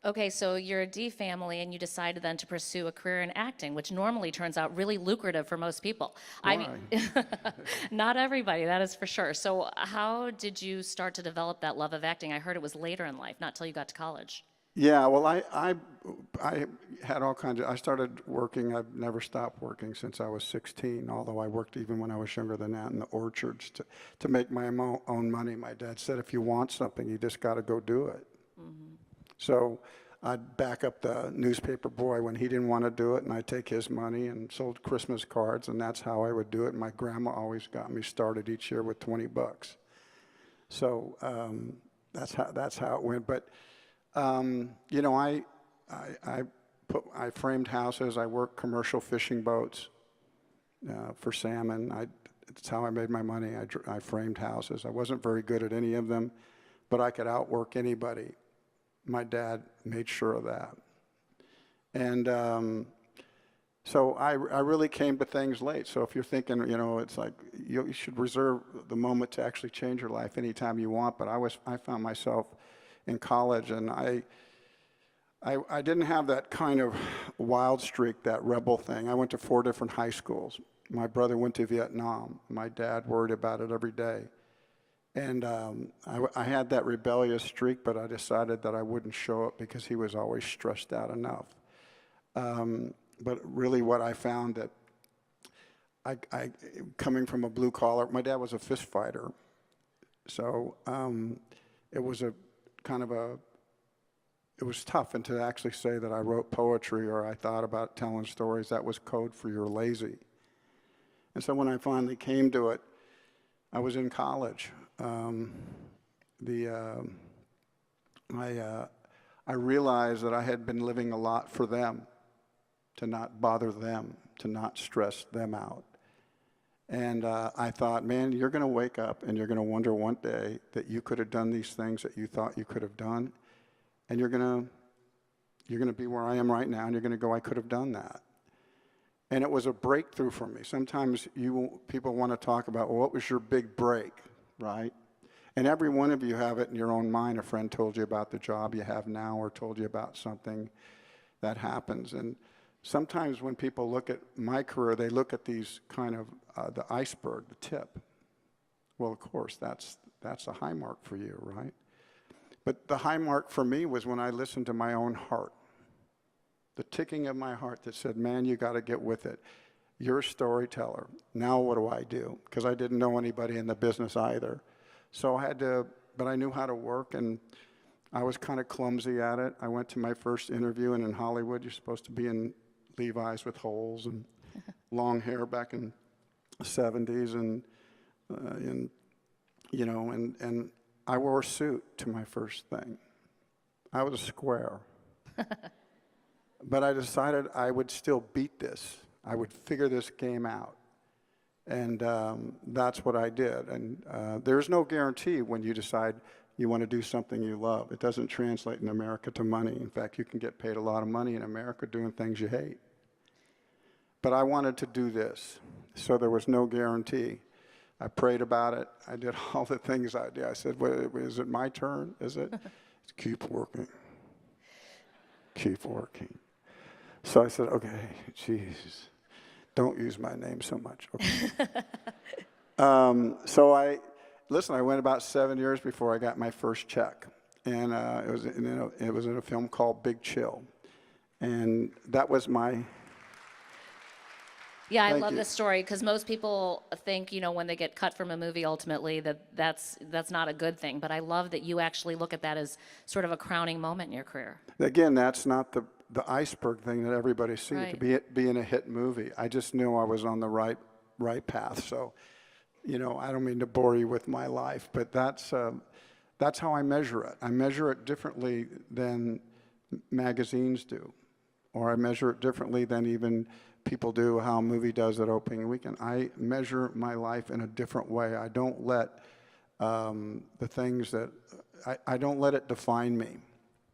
Okay, so you're a D family and you decided then to pursue a career in acting, which normally turns out really lucrative for most people. I mean, Why? not everybody, that is for sure. So how did you start to develop that love of acting? I heard it was later in life, not till you got to college. Yeah, well, I had all kinds of, I started working, I've never stopped working since I was 16, although I worked even when I was younger than that in the orchards to make my own money. My dad said, if you want something, you just got to go do it. So I'd back up the newspaper boy when he didn't want to do it, and I'd take his money and sold Christmas cards, and that's how I would do it. My grandma always got me started each year with 20 bucks. So that's how it went. But you know, I framed houses. I worked commercial fishing boats for salmon. That's how I made my money. I framed houses. I wasn't very good at any of them, but I could outwork anybody. My dad made sure of that. And so I really came to things late. So if you're thinking, you know, it's like you should reserve the moment to actually change your life anytime you want. But I found myself in college, and I didn't have that kind of wild streak, that rebel thing. I went to 4 different high schools. My brother went to Vietnam. My dad worried about it every day. And I had that rebellious streak, but I decided that I wouldn't show it because he was always stressed out enough. But really what I found that coming from a blue collar, my dad was a fist fighter. So it was it was tough. And to actually say that I wrote poetry or I thought about telling stories, that was code for you're lazy. And so when I finally came to it, I was in college. I realized that I had been living a lot for them, to not bother them, to not stress them out. And I thought, man, you're going to wake up and you're going to wonder one day that you could have done these things that you thought you could have done, and you're going to be where I am right now, and you're going to go, I could have done that. And it was a breakthrough for me. Sometimes people want to talk about, well, what was your big break, right? And every one of you have it in your own mind. A friend told you about the job you have now or told you about something that happens. And sometimes when people look at my career, they look at these kind of the iceberg, the tip. Well, of course, that's a high mark for you, right? But the high mark for me was when I listened to my own heart. The ticking of my heart that said, man, you got to get with it. You're a storyteller. Now what do I do? Because I didn't know anybody in the business either. So I had to, but I knew how to work, and I was kind of clumsy at it. I went to my first interview, and in Hollywood, you're supposed to be in Levi's with holes and long hair back in the 70s, and you know, and I wore a suit to my first thing. I was a square. But I decided I would still beat this. I would figure this game out. And that's what I did. And there's no guarantee when you decide you want to do something you love. It doesn't translate in America to money. In fact, you can get paid a lot of money in America doing things you hate. But I wanted to do this, so there was no guarantee. I prayed about it. I did all the things I did. I said, well, is it my turn? Is it? Keep working. Keep working. So I said, okay, Jesus, don't use my name so much. Okay. So I went about 7 years before I got my first check. And it was in a film called Big Chill. And that was my... Yeah, I Thank love you. this story because most people think, you know, when they get cut from a movie, ultimately that's not a good thing. But I love that you actually look at that as sort of a crowning moment in your career. Again, that's not the iceberg thing that everybody sees, Right. to be in a hit movie. I just knew I was on the right path. So, you know, I don't mean to bore you with my life, but that's how I measure it. I measure it differently than magazines do, or I measure it differently than even people do how a movie does at opening weekend. I measure my life in a different way. I don't let the things that I don't let it define me.